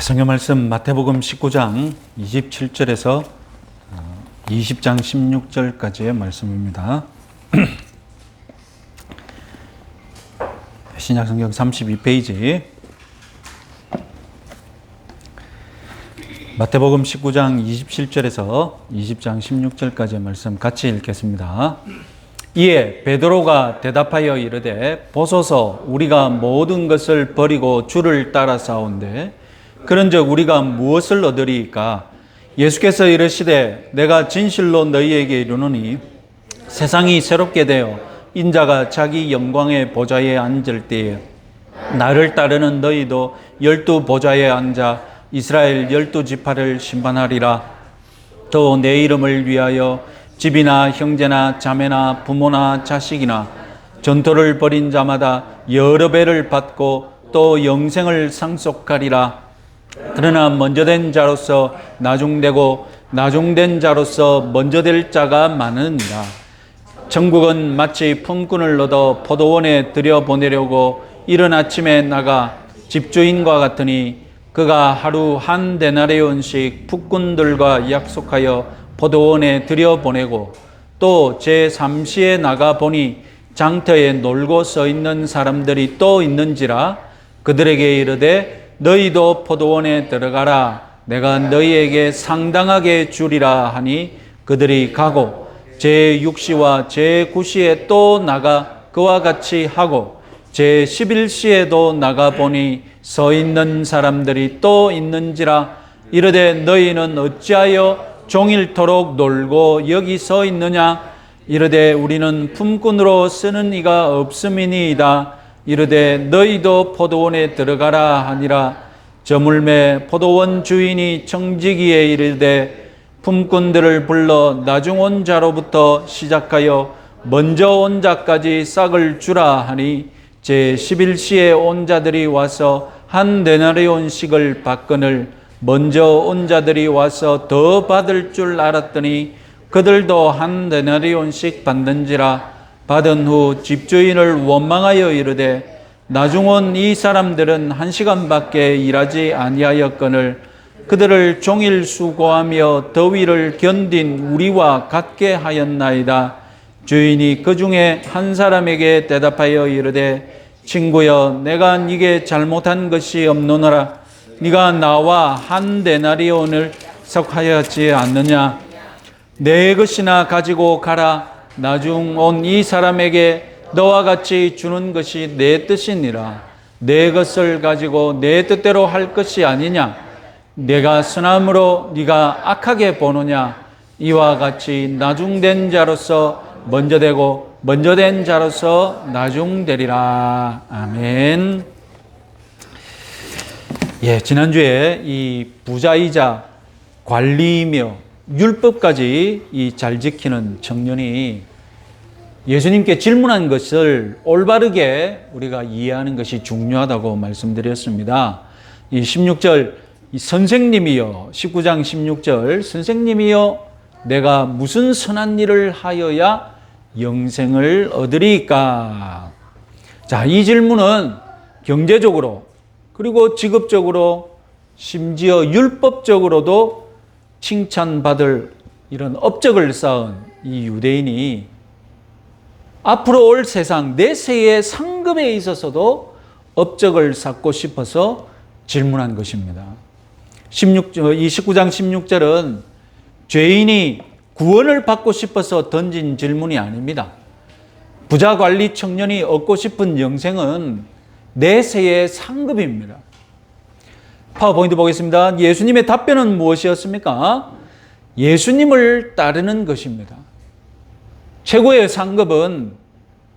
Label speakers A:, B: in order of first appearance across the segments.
A: 성경 말씀 마태복음 19장 27절에서 20장 16절까지의 말씀입니다. 신약 성경 32페이지 마태복음 19장 27절에서 20장 16절까지의 말씀 같이 읽겠습니다. 이에 베드로가 대답하여 이르되 보소서 우리가 모든 것을 버리고 주를 따라 싸운데 그런즉 우리가 무엇을 얻으리이까? 예수께서 이르시되 내가 진실로 너희에게 이르노니 세상이 새롭게 되어 인자가 자기 영광의 보좌에 앉을 때에 나를 따르는 너희도 12 보좌에 앉아 이스라엘 12지파를 심판하리라. 또 내 이름을 위하여 집이나 형제나 자매나 부모나 자식이나 전토를 벌인 자마다 여러 배를 받고 또 영생을 상속하리라. 그러나 먼저 된 자로서 나중되고 나중된 자로서 먼저 될 자가 많으니라. 천국은 마치 품꾼을 얻어 포도원에 들여보내려고 이른 아침에 나가 집주인과 같으니 그가 하루 한 데나리온씩 품꾼들과 약속하여 포도원에 들여보내고 또 제3시에 나가 보니 장터에 놀고 서 있는 사람들이 또 있는지라. 그들에게 이르되 너희도 포도원에 들어가라. 내가 너희에게 상당하게 주리라 하니 그들이 가고 제6시와 제9시에 또 나가 그와 같이 하고 제11시에도 나가 보니 서 있는 사람들이 또 있는지라. 이르되 너희는 어찌하여 종일토록 놀고 여기 서 있느냐? 이르되 우리는 품꾼으로 쓰는 이가 없음이니이다. 이르되 너희도 포도원에 들어가라 하니라. 저물매 포도원 주인이 청지기에 이르되 품꾼들을 불러 나중 온 자로부터 시작하여 먼저 온 자까지 싹을 주라 하니 제11시에 온 자들이 와서 한 데나리온씩을 받거늘 먼저 온 자들이 와서 더 받을 줄 알았더니 그들도 한 데나리온씩 받는지라. 받은 후 집주인을 원망하여 이르되 나중 온 이 사람들은 1시간밖에 일하지 아니하였거늘 그들을 종일 수고하며 더위를 견딘 우리와 같게 하였나이다. 주인이 그 중에 한 사람에게 대답하여 이르되 친구여 내가 네게 잘못한 것이 없노라. 네가 나와 한 데나리온을 속하였지 않느냐? 내 것이나 가지고 가라. 나중 온 이 사람에게 너와 같이 주는 것이 내 뜻이니라. 내 것을 가지고 내 뜻대로 할 것이 아니냐? 내가 선함으로 네가 악하게 보느냐? 이와 같이 나중된 자로서 먼저 되고 먼저 된 자로서 나중되리라. 아멘. 지난주에 이 부자이자 관리이며 율법까지 잘 지키는 청년이 예수님께 질문한 것을 올바르게 우리가 이해하는 것이 중요하다고 말씀드렸습니다. 이 16절 선생님이여 19장 16절 선생님이여 내가 무슨 선한 일을 하여야 영생을 얻으리까? 자, 이 질문은 경제적으로 그리고 직업적으로 심지어 율법적으로도 칭찬받을 이런 업적을 쌓은 이 유대인이 앞으로 올 세상 내세의 상급에 있어서도 업적을 쌓고 싶어서 질문한 것입니다. 이 19장 16절은 죄인이 구원을 받고 싶어서 던진 질문이 아닙니다. 부자 관리 청년이 얻고 싶은 영생은 내세의 상급입니다. 파워포인트 보겠습니다. 예수님의 답변은 무엇이었습니까? 예수님을 따르는 것입니다. 최고의 상급은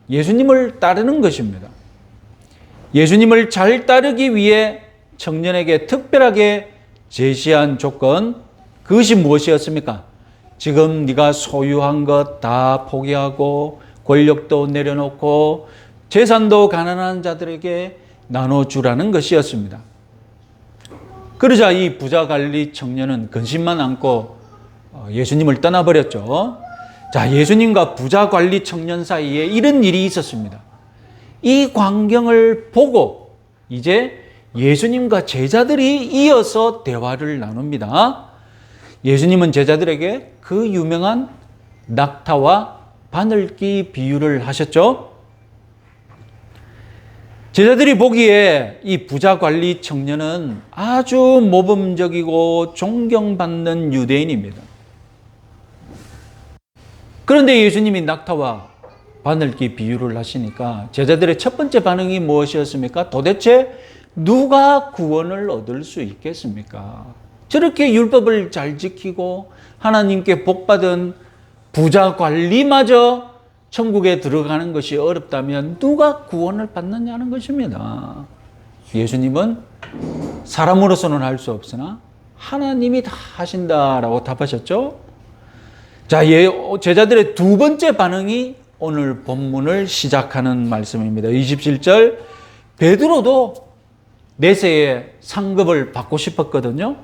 A: 예수님을 따르는 것입니다. 예수님을 잘 따르기 위해 청년에게 특별하게 제시한 조건, 그것이 무엇이었습니까? 지금 네가 소유한 것 다 포기하고 권력도 내려놓고 재산도 가난한 자들에게 나눠주라는 것이었습니다. 그러자 이 부자 관리 청년은 근심만 안고 예수님을 떠나버렸죠. 자, 예수님과 부자 관리 청년 사이에 이런 일이 있었습니다. 이 광경을 보고 이제 예수님과 제자들이 이어서 대화를 나눕니다. 예수님은 제자들에게 그 유명한 낙타와 바늘기 비유를 하셨죠. 제자들이 보기에 이 부자 관리 청년은 아주 모범적이고 존경받는 유대인입니다. 그런데 예수님이 낙타와 바늘기 비유를 하시니까 제자들의 첫 번째 반응이 무엇이었습니까? 도대체 누가 구원을 얻을 수 있겠습니까? 저렇게 율법을 잘 지키고 하나님께 복받은 부자 관리마저 천국에 들어가는 것이 어렵다면 누가 구원을 받느냐는 것입니다. 예수님은 사람으로서는 할 수 없으나 하나님이 다 하신다라고 답하셨죠. 자, 제자들의 두 번째 반응이 오늘 본문을 시작하는 말씀입니다. 27절, 베드로도 내세에 상급을 받고 싶었거든요.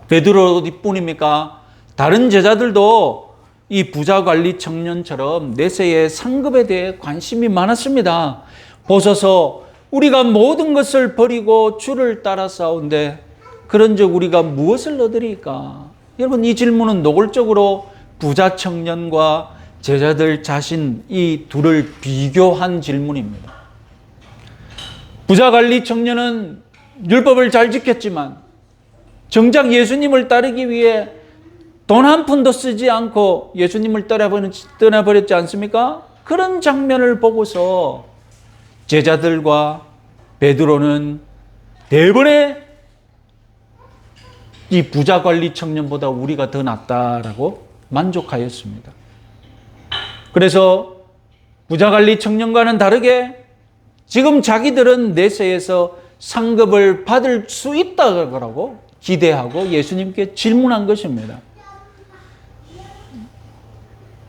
A: 베드로뿐입니까? 다른 제자들도 이 부자 관리 청년처럼 내세의 상급에 대해 관심이 많았습니다. 보소서 우리가 모든 것을 버리고 주를 따라 싸운데 그런즉 우리가 무엇을 얻으리까? 여러분, 이 질문은 노골적으로 부자 청년과 제자들 자신 이 둘을 비교한 질문입니다. 부자 관리 청년은 율법을 잘 지켰지만 정작 예수님을 따르기 위해 돈 한 푼도 쓰지 않고 예수님을 떠나버렸지 않습니까? 그런 장면을 보고서 제자들과 베드로는 대번에 이 부자 관리 청년보다 우리가 더 낫다라고 만족하였습니다. 그래서 부자 관리 청년과는 다르게 지금 자기들은 내세에서 상급을 받을 수 있다고 기대하고 예수님께 질문한 것입니다.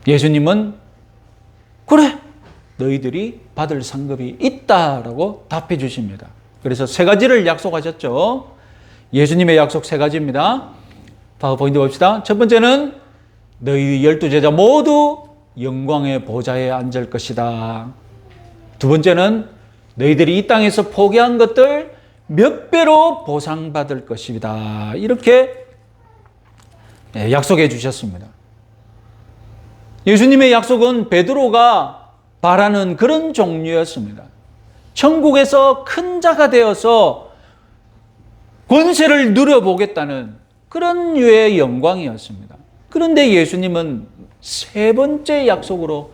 A: 예수님은 그래, 너희들이 받을 상급이 있다라고 답해 주십니다. 그래서 세 가지를 약속하셨죠. 예수님의 약속 세 가지입니다. 파워포인트 봅시다. 첫 번째는 너희 12제자 모두 영광의 보좌에 앉을 것이다. 두 번째는 너희들이 이 땅에서 포기한 것들 몇 배로 보상받을 것이다. 이렇게 약속해 주셨습니다. 예수님의 약속은 베드로가 바라는 그런 종류였습니다. 천국에서 큰 자가 되어서 권세를 누려보겠다는 그런 류의 영광이었습니다. 그런데 예수님은 세 번째 약속으로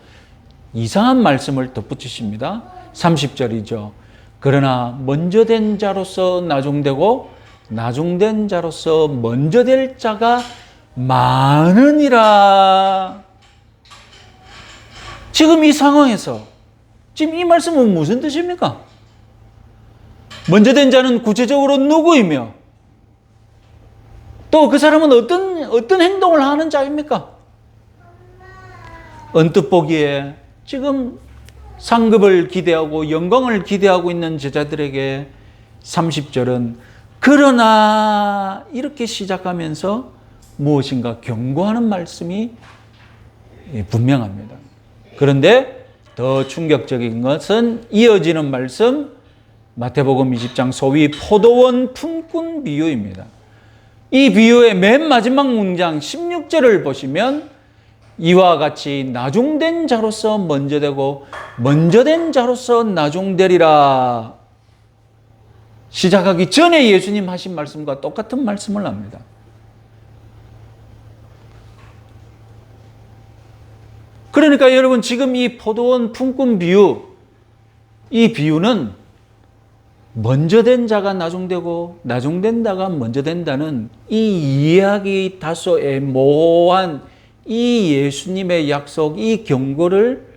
A: 이상한 말씀을 덧붙이십니다. 30절이죠. 그러나 먼저 된 자로서 나중되고 나중된 자로서 먼저 될 자가 많으니라. 지금 이 상황에서 지금 이 말씀은 무슨 뜻입니까? 먼저 된 자는 구체적으로 누구이며 또 그 사람은 어떤 행동을 하는 자입니까? 언뜻 보기에 지금 상급을 기대하고 영광을 기대하고 있는 제자들에게 30절은 그러나 이렇게 시작하면서 무엇인가 경고하는 말씀이 분명합니다. 그런데 더 충격적인 것은 이어지는 말씀, 마태복음 20장 소위 포도원 품꾼 비유입니다. 이 비유의 맨 마지막 문장 16절을 보시면 이와 같이 나중된 자로서 먼저 되고 먼저 된 자로서 나중되리라. 시작하기 전에 예수님 하신 말씀과 똑같은 말씀을 합니다. 그러니까 여러분, 지금 이 포도원 품꾼 비유, 이 비유는 먼저 된 자가 나중되고 나중된 자가 먼저 된다는 이 이야기 다소 애모호한 이 예수님의 약속, 이 경고를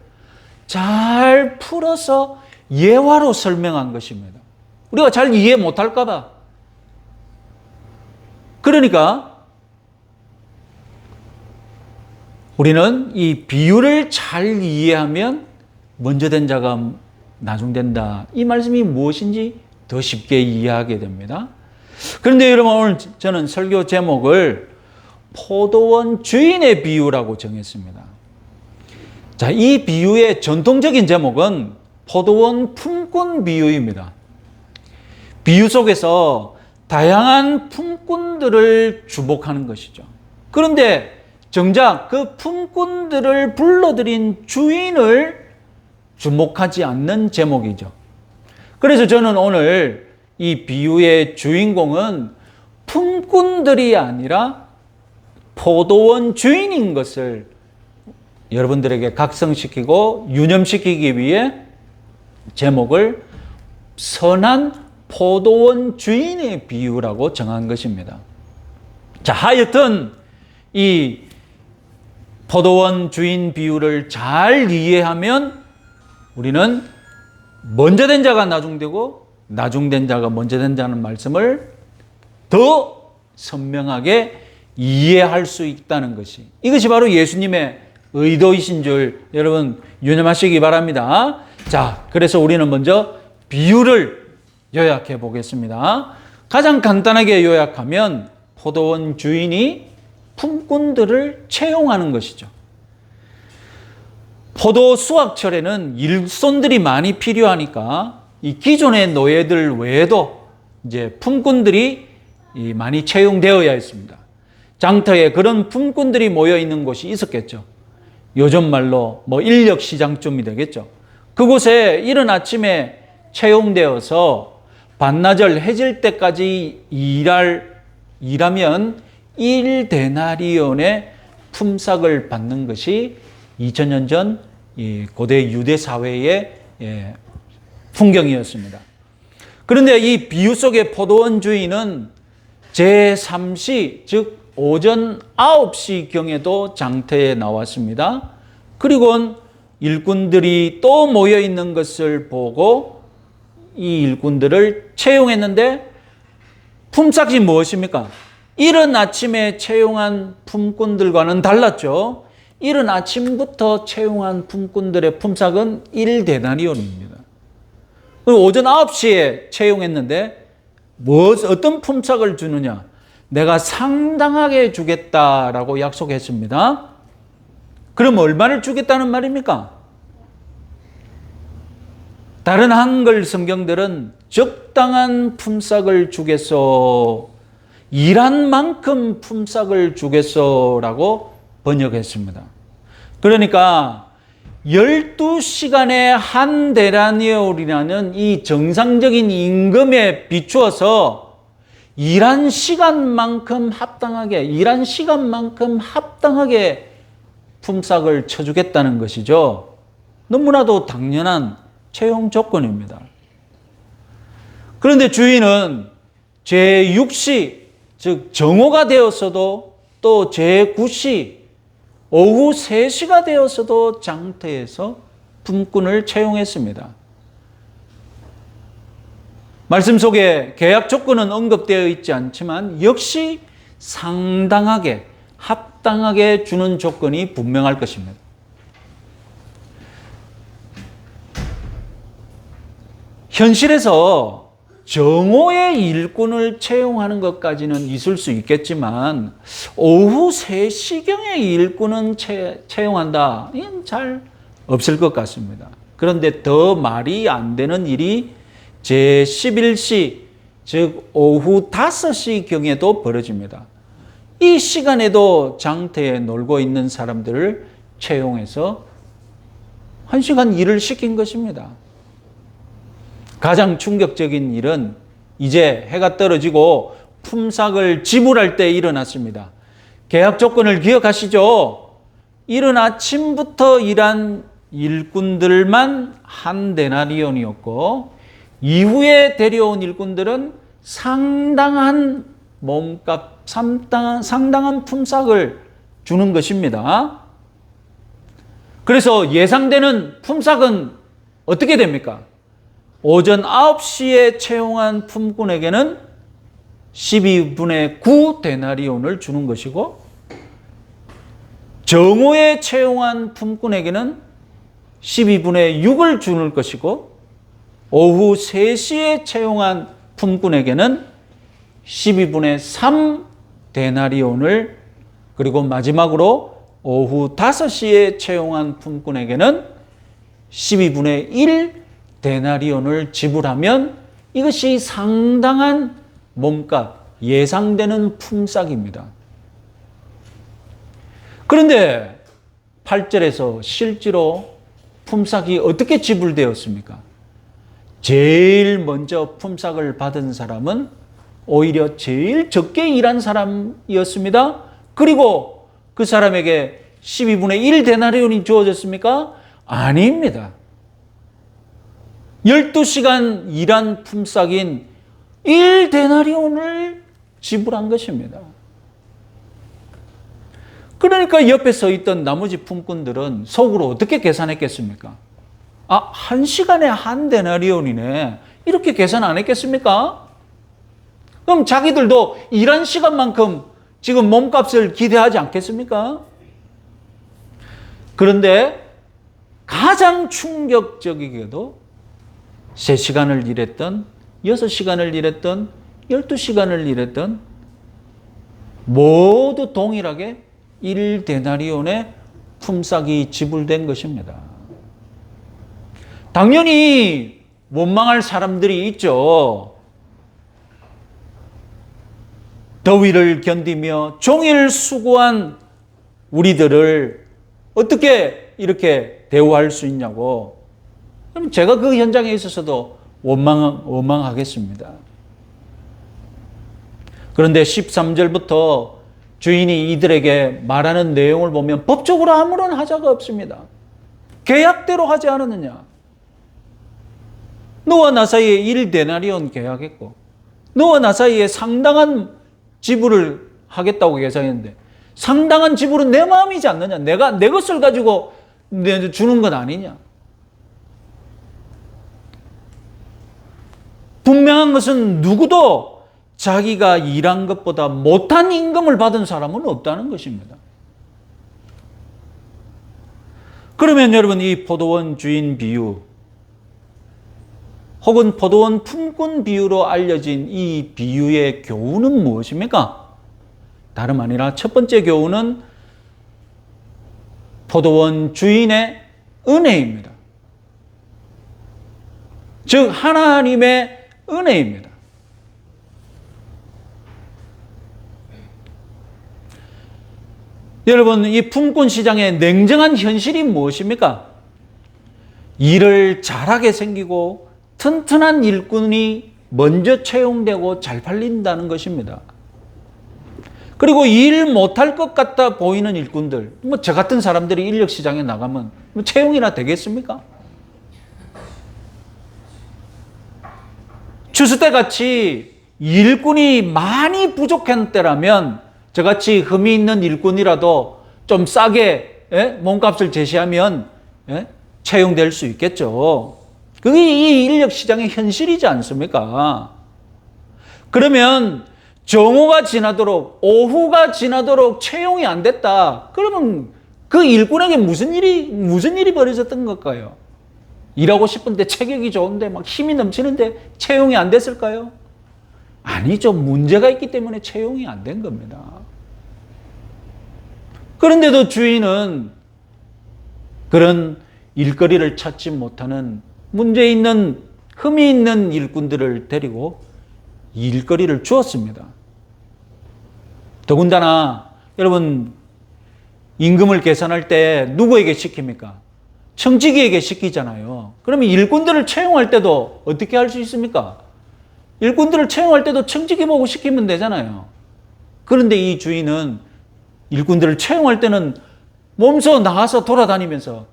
A: 잘 풀어서 예화로 설명한 것입니다. 우리가 잘 이해 못할까 봐. 그러니까 우리는 이 비유를 잘 이해하면 먼저 된 자가 나중된다. 이 말씀이 무엇인지 더 쉽게 이해하게 됩니다. 그런데 여러분, 오늘 저는 설교 제목을 포도원 주인의 비유라고 정했습니다. 자, 이 비유의 전통적인 제목은 포도원 품꾼 비유입니다. 비유 속에서 다양한 품꾼들을 주목하는 것이죠. 그런데 정작 그 품꾼들을 불러들인 주인을 주목하지 않는 제목이죠. 그래서 저는 오늘 이 비유의 주인공은 품꾼들이 아니라 포도원 주인인 것을 여러분들에게 각성시키고 유념시키기 위해 제목을 선한 포도원 주인의 비유라고 정한 것입니다. 자, 하여튼 이 포도원 주인 비유를 잘 이해하면 우리는 먼저 된 자가 나중되고 나중된 자가 먼저 된다는 말씀을 더 선명하게 이해할 수 있다는 것이, 이것이 바로 예수님의 의도이신 줄 여러분 유념하시기 바랍니다. 자, 그래서 우리는 먼저 비유를 요약해 보겠습니다. 가장 간단하게 요약하면 포도원 주인이 품꾼들을 채용하는 것이죠. 포도 수확철에는 일손들이 많이 필요하니까 이 기존의 노예들 외에도 이제 품꾼들이 많이 채용되어야 했습니다. 장터에 그런 품꾼들이 모여 있는 곳이 있었겠죠. 요즘 말로 인력 시장쯤이 되겠죠. 그곳에 이른 아침에 채용되어서 반나절 해질 때까지 일하면 1데나리온의 품삯을 받는 것이 2000년 전 고대 유대 사회의 풍경이었습니다. 그런데 이 비유 속의 포도원 주인은 제3시, 즉 오전 9시경에도 장터에 나왔습니다. 그리고 일꾼들이 또 모여 있는 것을 보고 이 일꾼들을 채용했는데 품삯이 무엇입니까? 이른 아침에 채용한 품꾼들과는 달랐죠. 이른 아침부터 채용한 품꾼들의 품삯은 1데나리온입니다. 오전 9시에 채용했는데 어떤 품삯을 주느냐? 내가 상당하게 주겠다라고 약속했습니다. 그럼 얼마를 주겠다는 말입니까? 다른 한글 성경들은 적당한 품삯을 주겠소, 일한 만큼 품삯을 주겠소라고 번역했습니다. 그러니까 12시간에 한 데나리온이라는 이 정상적인 임금에 비추어서 일한 시간만큼 합당하게 품삯을 쳐주겠다는 것이죠. 너무나도 당연한 채용 조건입니다. 그런데 주인은 제6시, 즉 정오가 되었어도 또 제9시, 오후 3시가 되었어도 장터에서 품꾼을 채용했습니다. 말씀 속에 계약 조건은 언급되어 있지 않지만 역시 상당하게, 합당하게 주는 조건이 분명할 것입니다. 현실에서 정오의 일꾼을 채용하는 것까지는 있을 수 있겠지만 오후 3시경에 일꾼은 채용한다. 이건 잘 없을 것 같습니다. 그런데 더 말이 안 되는 일이 제11시, 즉 오후 5시경에도 벌어집니다. 이 시간에도 장터에 놀고 있는 사람들을 채용해서 1시간 일을 시킨 것입니다. 가장 충격적인 일은 이제 해가 떨어지고 품삯을 지불할 때 일어났습니다. 계약 조건을 기억하시죠? 이른 아침부터 일한 일꾼들만 한 데나리온이었고 이후에 데려온 일꾼들은 상당한 몸값, 상당한 품삯을 주는 것입니다. 그래서 예상되는 품삯은 어떻게 됩니까? 오전 9시에 채용한 품꾼에게는 12분의 9 데나리온을 주는 것이고 정오에 채용한 품꾼에게는 12분의 6을 주는 것이고 오후 3시에 채용한 품꾼에게는 12분의 3 데나리온을, 그리고 마지막으로 오후 5시에 채용한 품꾼에게는 12분의 1 데나리온을 지불하면 이것이 상당한 몸값, 예상되는 품삯입니다. 그런데 8절에서 실제로 품삯이 어떻게 지불되었습니까? 제일 먼저 품삯을 받은 사람은 오히려 제일 적게 일한 사람이었습니다. 그리고 그 사람에게 12분의 1 데나리온이 주어졌습니까? 아닙니다. 12시간 일한 품삯인 1 데나리온을 지불한 것입니다. 그러니까 옆에 서 있던 나머지 품꾼들은 속으로 어떻게 계산했겠습니까? 1시간에 1 데나리온이네. 이렇게 계산 안 했겠습니까? 그럼 자기들도 일한 시간만큼 지금 몸값을 기대하지 않겠습니까? 그런데 가장 충격적이게도 3시간을 일했던, 6시간을 일했던, 12시간을 일했던 모두 동일하게 1 데나리온의 품삯이 지불된 것입니다. 당연히 원망할 사람들이 있죠. 더위를 견디며 종일 수고한 우리들을 어떻게 이렇게 대우할 수 있냐고. 그럼 제가 그 현장에 있어서도 원망하겠습니다. 그런데 13절부터 주인이 이들에게 말하는 내용을 보면 법적으로 아무런 하자가 없습니다. 계약대로 하지 않았느냐? 너와 나 사이에 1 데나리온 계약했고 너와 나 사이에 상당한 지불을 하겠다고 계산했는데 상당한 지불은 내 마음이지 않느냐? 내가 내 것을 가지고 주는 건 아니냐? 분명한 것은 누구도 자기가 일한 것보다 못한 임금을 받은 사람은 없다는 것입니다. 그러면 여러분 이 포도원 주인 비유 혹은 포도원 품꾼 비유로 알려진 이 비유의 교훈은 무엇입니까? 다름 아니라 첫 번째 교훈은 포도원 주인의 은혜입니다. 즉 하나님의 은혜입니다. 여러분 이 품꾼 시장의 냉정한 현실이 무엇입니까? 일을 잘하게 생기고 튼튼한 일꾼이 먼저 채용되고 잘 팔린다는 것입니다. 그리고 일 못할 것 같아 보이는 일꾼들, 저 같은 사람들이 인력시장에 나가면 채용이나 되겠습니까? 추수 때같이 일꾼이 많이 부족한 때라면 저같이 흠이 있는 일꾼이라도 좀 싸게 몸값을 제시하면 채용될 수 있겠죠. 그게 이 인력시장의 현실이지 않습니까? 그러면 정오가 지나도록 오후가 지나도록 채용이 안 됐다. 그러면 그 일꾼에게 무슨 일이 벌어졌던 걸까요? 일하고 싶은데 체격이 좋은데 막 힘이 넘치는데 채용이 안 됐을까요? 아니죠. 문제가 있기 때문에 채용이 안 된 겁니다. 그런데도 주인은 그런 일거리를 찾지 못하는 문제 있는 흠이 있는 일꾼들을 데리고 일거리를 주었습니다. 더군다나 여러분 임금을 계산할 때 누구에게 시킵니까? 청지기에게 시키잖아요. 그러면 일꾼들을 채용할 때도 어떻게 할 수 있습니까? 일꾼들을 채용할 때도 청지기 보고 시키면 되잖아요. 그런데 이 주인은 일꾼들을 채용할 때는 몸소 나가서 돌아다니면서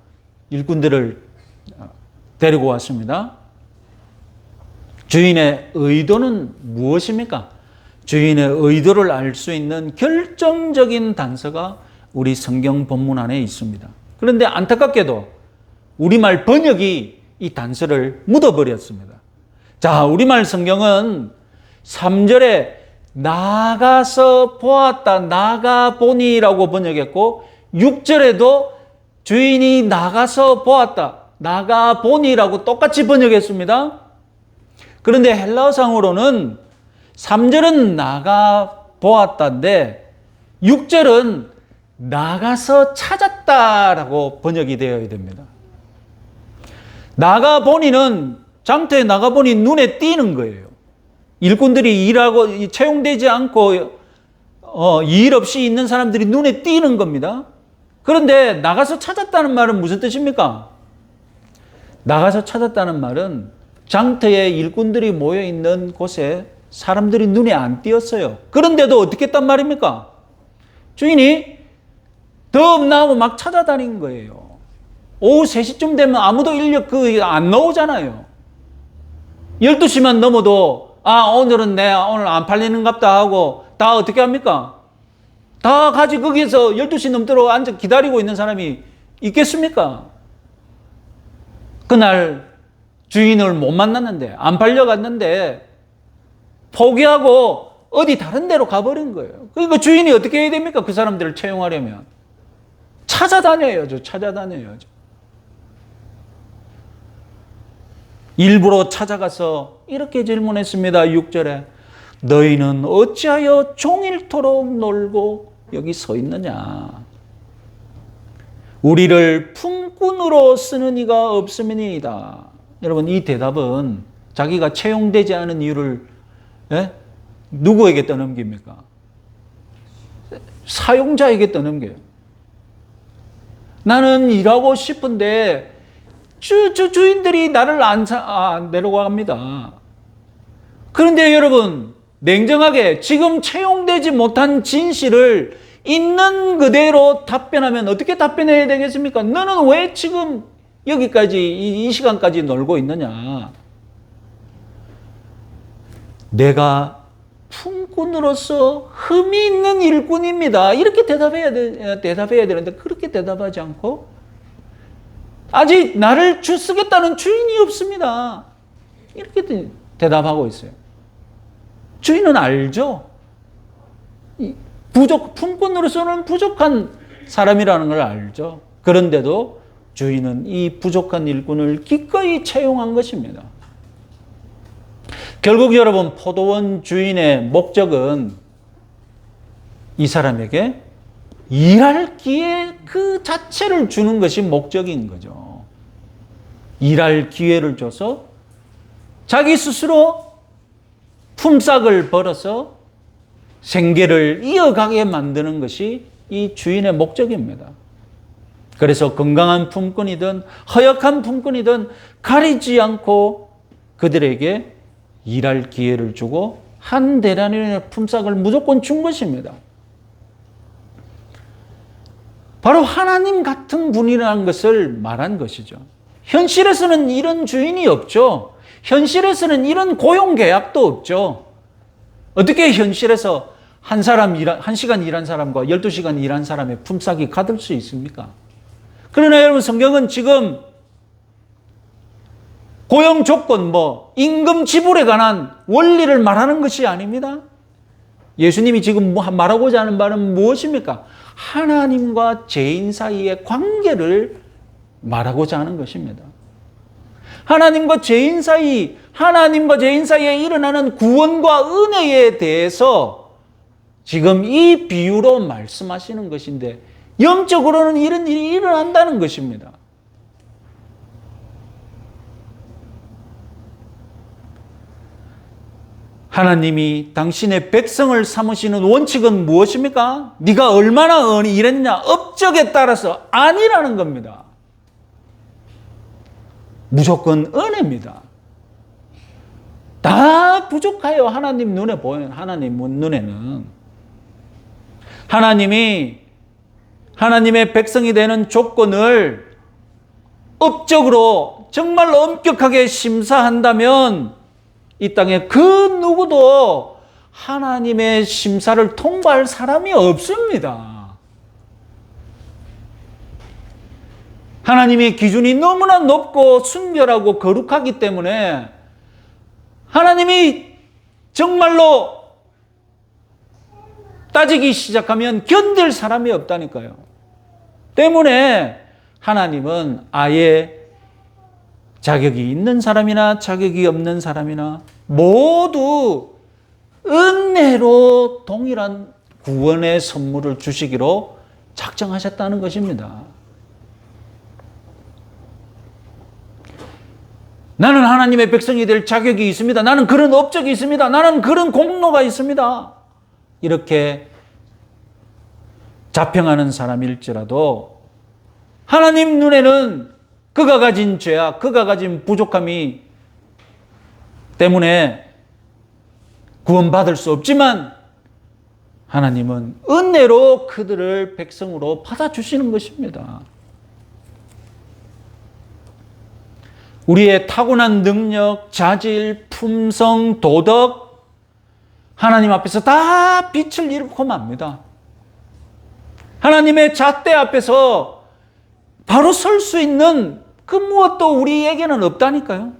A: 일꾼들을 데리고 왔습니다. 주인의 의도는 무엇입니까? 주인의 의도를 알 수 있는 결정적인 단서가 우리 성경 본문 안에 있습니다. 그런데 안타깝게도 우리말 번역이 이 단서를 묻어버렸습니다. 자, 우리말 성경은 3절에 나가서 보았다, 나가보니라고 번역했고 6절에도 주인이 나가서 보았다, 나가보니라고 똑같이 번역했습니다. 그런데 헬라어상으로는 3절은 나가보았다인데 6절은 나가서 찾았다라고 번역이 되어야 됩니다. 나가보니는 장터에 나가보니 눈에 띄는 거예요. 일꾼들이 일하고 채용되지 않고 일 없이 있는 사람들이 눈에 띄는 겁니다. 그런데 나가서 찾았다는 말은 무슨 뜻입니까? 나가서 찾았다는 말은 장터에 일꾼들이 모여있는 곳에 사람들이 눈에 안 띄었어요. 그런데도 어떻게 했단 말입니까? 주인이 더 나하고 막 찾아다닌 거예요. 오후 3시쯤 되면 아무도 인력 안 나오잖아요. 12시만 넘어도 오늘은 오늘 안 팔리는갑다 하고 다 어떻게 합니까? 다 같이 거기에서 12시 넘도록 앉아 기다리고 있는 사람이 있겠습니까? 그날 주인을 못 만났는데 안 팔려갔는데 포기하고 어디 다른 데로 가버린 거예요. 그러니까 주인이 어떻게 해야 됩니까? 그 사람들을 채용하려면 찾아다녀야죠. 일부러 찾아가서 이렇게 질문했습니다. 6절에 너희는 어찌하여 종일토록 놀고 여기 서 있느냐? 우리를 품꾼으로 쓰는 이가 없음이니이다. 여러분, 이 대답은 자기가 채용되지 않은 이유를 누구에게 떠넘깁니까? 사용자에게 떠넘겨요. 나는 일하고 싶은데 주인들이 나를 안 내려갑니다. 그런데 여러분, 냉정하게 지금 채용되지 못한 진실을 있는 그대로 답변하면 어떻게 답변해야 되겠습니까? 너는 왜 지금 여기까지 이 시간까지 놀고 있느냐? 내가 품꾼으로서 흠이 있는 일꾼입니다. 이렇게 대답해야 되는데 그렇게 대답하지 않고 아직 나를 쓰겠다는 주인이 없습니다. 이렇게 대답하고 있어요. 주인은 알죠. 품꾼으로서는 부족한 사람이라는 걸 알죠. 그런데도 주인은 이 부족한 일꾼을 기꺼이 채용한 것입니다. 결국 여러분, 포도원 주인의 목적은 이 사람에게 일할 기회 그 자체를 주는 것이 목적인 거죠. 일할 기회를 줘서 자기 스스로 품삯을 벌어서 생계를 이어가게 만드는 것이 이 주인의 목적입니다. 그래서 건강한 품꾼이든 허약한 품꾼이든 가리지 않고 그들에게 일할 기회를 주고 한 데나리온의 품삯을 무조건 준 것입니다. 바로 하나님 같은 분이라는 것을 말한 것이죠. 현실에서는 이런 주인이 없죠. 현실에서는 이런 고용계약도 없죠. 어떻게 현실에서 한 시간 일한 사람과 12시간 일한 사람의 품삯이 같을 수 있습니까? 그러나 여러분, 성경은 지금 고용 조건, 임금 지불에 관한 원리를 말하는 것이 아닙니다. 예수님이 지금 말하고자 하는 말은 무엇입니까? 하나님과 죄인 사이의 관계를 말하고자 하는 것입니다. 하나님과 죄인 사이에 일어나는 구원과 은혜에 대해서 지금 이 비유로 말씀하시는 것인데, 영적으로는 이런 일이 일어난다는 것입니다. 하나님이 당신의 백성을 삼으시는 원칙은 무엇입니까? 네가 얼마나 일했냐, 업적에 따라서 아니라는 겁니다. 무조건 은혜입니다. 다 부족해요. 하나님 눈에 보이는, 하나님 눈에는. 하나님의 백성이 되는 조건을 업적으로 정말로 엄격하게 심사한다면 이 땅에 그 누구도 하나님의 심사를 통과할 사람이 없습니다. 하나님의 기준이 너무나 높고 순결하고 거룩하기 때문에 하나님이 정말로 따지기 시작하면 견딜 사람이 없다니까요. 때문에 하나님은 아예 자격이 있는 사람이나 자격이 없는 사람이나 모두 은혜로 동일한 구원의 선물을 주시기로 작정하셨다는 것입니다. 나는 하나님의 백성이 될 자격이 있습니다. 나는 그런 업적이 있습니다. 나는 그런 공로가 있습니다. 이렇게 자평하는 사람일지라도 하나님 눈에는 그가 가진 죄악, 그가 가진 부족함이 때문에 구원받을 수 없지만 하나님은 은혜로 그들을 백성으로 받아주시는 것입니다. 우리의 타고난 능력, 자질, 품성, 도덕 하나님 앞에서 다 빛을 잃고 맙니다. 하나님의 잣대 앞에서 바로 설 수 있는 그 무엇도 우리에게는 없다니까요.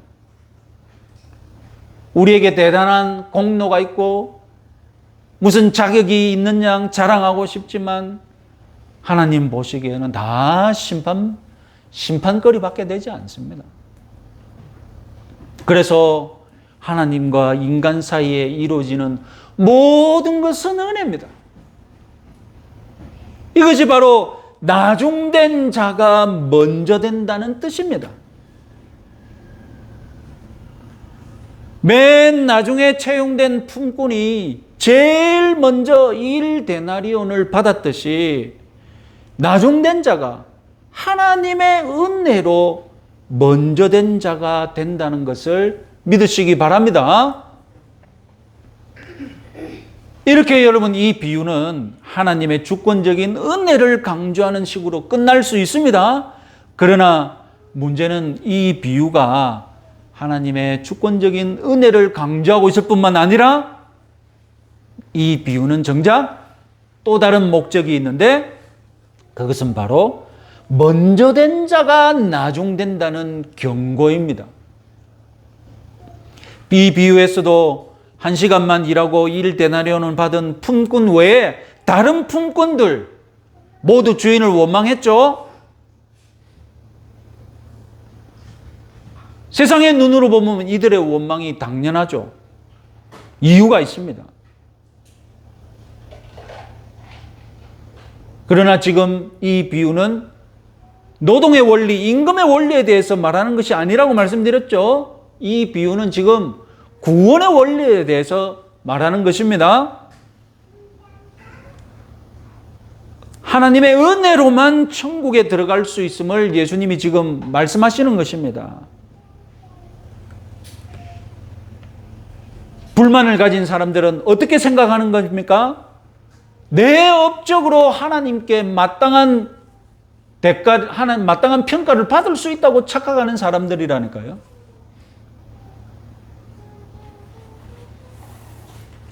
A: 우리에게 대단한 공로가 있고 무슨 자격이 있는 양 자랑하고 싶지만 하나님 보시기에는 다 심판거리밖에 되지 않습니다. 그래서 하나님과 인간 사이에 이루어지는 모든 것은 은혜입니다. 이것이 바로 나중된 자가 먼저 된다는 뜻입니다. 맨 나중에 채용된 품꾼이 제일 먼저 1데나리온을 받았듯이 나중된 자가 하나님의 은혜로 먼저 된 자가 된다는 것을 믿으시기 바랍니다. 이렇게 여러분 이 비유는 하나님의 주권적인 은혜를 강조하는 식으로 끝날 수 있습니다. 그러나 문제는 이 비유가 하나님의 주권적인 은혜를 강조하고 있을 뿐만 아니라 이 비유는 정작 또 다른 목적이 있는데 그것은 바로 먼저 된 자가 나중된다는 경고입니다. 이 비유에서도 1시간만 일하고 1데나리온을 받은 품꾼 외에 다른 품꾼들 모두 주인을 원망했죠. 세상의 눈으로 보면 이들의 원망이 당연하죠. 이유가 있습니다. 그러나 지금 이 비유는 노동의 원리, 임금의 원리에 대해서 말하는 것이 아니라고 말씀드렸죠. 이 비유는 지금 구원의 원리에 대해서 말하는 것입니다. 하나님의 은혜로만 천국에 들어갈 수 있음을 예수님이 지금 말씀하시는 것입니다. 불만을 가진 사람들은 어떻게 생각하는 겁니까? 내 업적으로 하나님께 마땅한 마땅한 평가를 받을 수 있다고 착각하는 사람들이라니까요.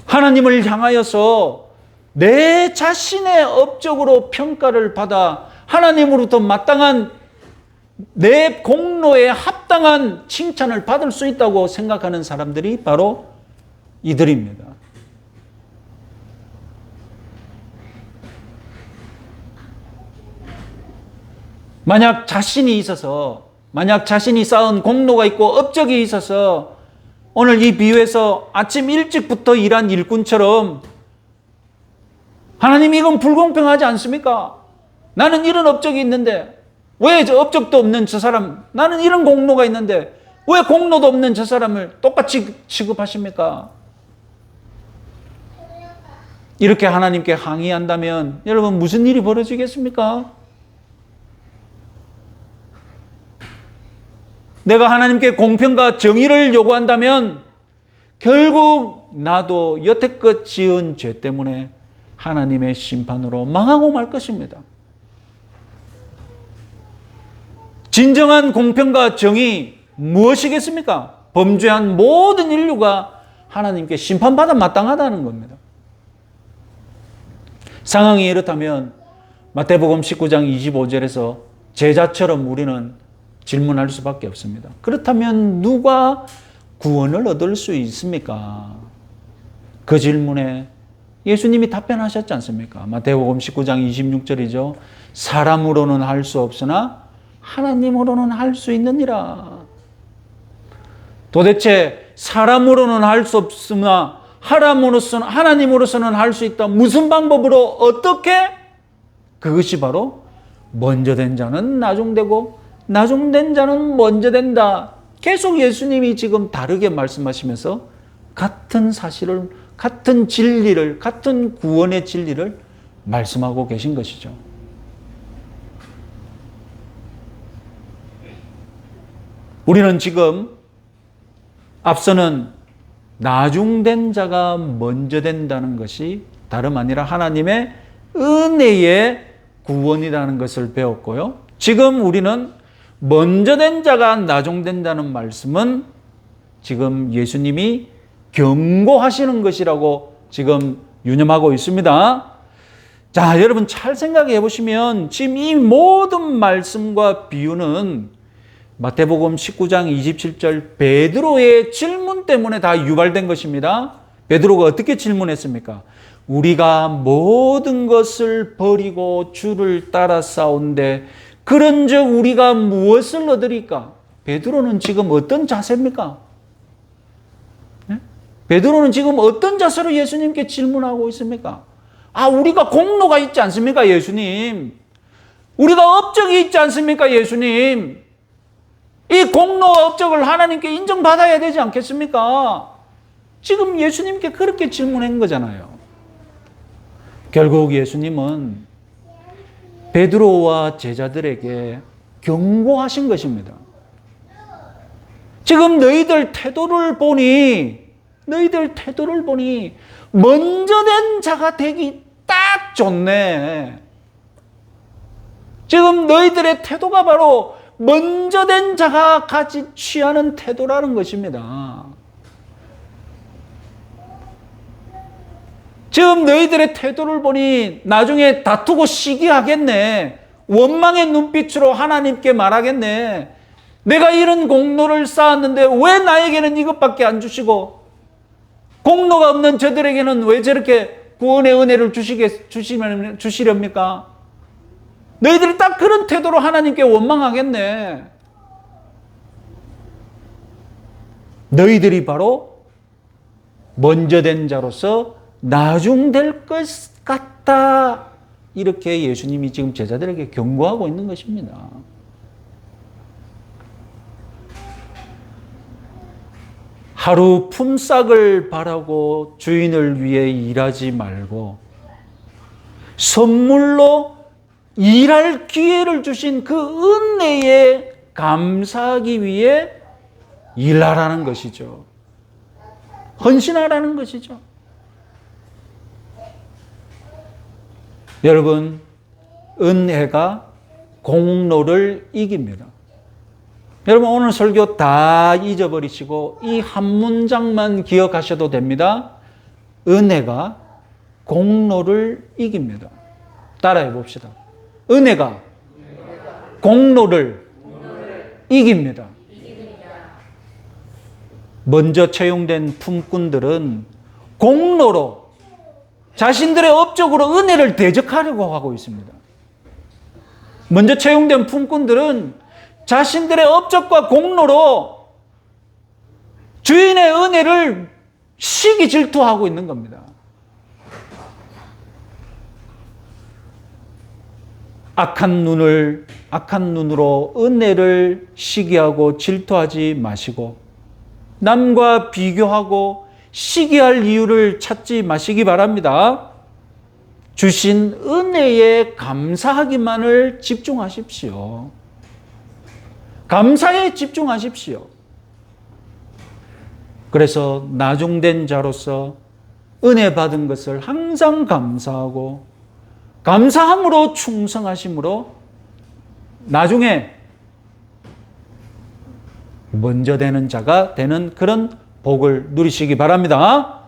A: 하나님을 향하여서 내 자신의 업적으로 평가를 받아 하나님으로부터 마땅한 내 공로에 합당한 칭찬을 받을 수 있다고 생각하는 사람들이 바로 이들입니다. 만약 자신이 쌓은 공로가 있고 업적이 있어서 오늘 이 비유에서 아침 일찍부터 일한 일꾼처럼 하나님 이건 불공평하지 않습니까? 나는 이런 업적이 있는데 왜 저 업적도 없는 저 사람, 나는 이런 공로가 있는데 왜 공로도 없는 저 사람을 똑같이 취급하십니까? 이렇게 하나님께 항의한다면 여러분 무슨 일이 벌어지겠습니까? 내가 하나님께 공평과 정의를 요구한다면 결국 나도 여태껏 지은 죄 때문에 하나님의 심판으로 망하고 말 것입니다. 진정한 공평과 정의 무엇이겠습니까? 범죄한 모든 인류가 하나님께 심판받아 마땅하다는 겁니다. 상황이 이렇다면 마태복음 19장 25절에서 제자처럼 우리는 질문할 수밖에 없습니다. 그렇다면 누가 구원을 얻을 수 있습니까? 그 질문에 예수님이 답변하셨지 않습니까? 마태복음 19장 26절이죠. 사람으로는 할 수 없으나 하나님으로는 할 수 있느니라. 도대체 사람으로는 할 수 없으나 하나님으로서는 할 수 있다. 무슨 방법으로 어떻게? 그것이 바로 먼저 된 자는 나중되고 나중된 자는 먼저 된다. 계속 예수님이 지금 다르게 말씀하시면서 같은 사실을, 같은 진리를, 같은 구원의 진리를 말씀하고 계신 것이죠. 우리는 지금 앞서는 나중된 자가 먼저 된다는 것이 다름 아니라 하나님의 은혜의 구원이라는 것을 배웠고요. 지금 우리는 먼저 된 자가 나중된다는 말씀은 지금 예수님이 경고하시는 것이라고 지금 유념하고 있습니다. 자, 여러분 잘 생각해 보시면 지금 이 모든 말씀과 비유는 마태복음 19장 27절 베드로의 질문 때문에 다 유발된 것입니다. 베드로가 어떻게 질문했습니까? 우리가 모든 것을 버리고 주를 따라 싸운데 그런즉 우리가 무엇을 얻으리까? 베드로는 지금 어떤 자세입니까? 네? 베드로는 지금 어떤 자세로 예수님께 질문하고 있습니까? 아, 우리가 공로가 있지 않습니까, 예수님? 우리가 업적이 있지 않습니까, 예수님? 이 공로와 업적을 하나님께 인정받아야 되지 않겠습니까? 지금 예수님께 그렇게 질문한 거잖아요. 결국 예수님은 베드로와 제자들에게 경고하신 것입니다. 지금 너희들 태도를 보니 먼저 된 자가 되기 딱 좋네. 지금 너희들의 태도가 바로 먼저 된 자가 같이 취하는 태도라는 것입니다. 지금 너희들의 태도를 보니 나중에 다투고 시기하겠네. 원망의 눈빛으로 하나님께 말하겠네. 내가 이런 공로를 쌓았는데 왜 나에게는 이것밖에 안 주시고 공로가 없는 저들에게는 왜 저렇게 구원의 은혜를 주시렵니까? 너희들이 딱 그런 태도로 하나님께 원망하겠네. 너희들이 바로 먼저 된 자로서 나중될 것 같다. 이렇게 예수님이 지금 제자들에게 경고하고 있는 것입니다. 하루 품삯을 바라고 주인을 위해 일하지 말고 선물로 일할 기회를 주신 그 은혜에 감사하기 위해 일하라는 것이죠. 헌신하라는 것이죠. 여러분, 은혜가 공로를 이깁니다. 여러분, 오늘 설교 다 잊어버리시고 이 한 문장만 기억하셔도 됩니다. 은혜가 공로를 이깁니다. 따라해 봅시다. 은혜가 공로를 이깁니다. 먼저 채용된 품꾼들은 공로로 자신들의 업적으로 은혜를 대적하려고 하고 있습니다. 먼저 채용된 품꾼들은 자신들의 업적과 공로로 주인의 은혜를 시기 질투하고 있는 겁니다. 악한 눈으로 은혜를 시기하고 질투하지 마시고 남과 비교하고 시기할 이유를 찾지 마시기 바랍니다. 주신 은혜에 감사하기만을 집중하십시오. 감사에 집중하십시오. 그래서 나중된 자로서 은혜 받은 것을 항상 감사하고 감사함으로 충성하심으로 나중에 먼저 되는 자가 되는 그런 복을 누리시기 바랍니다.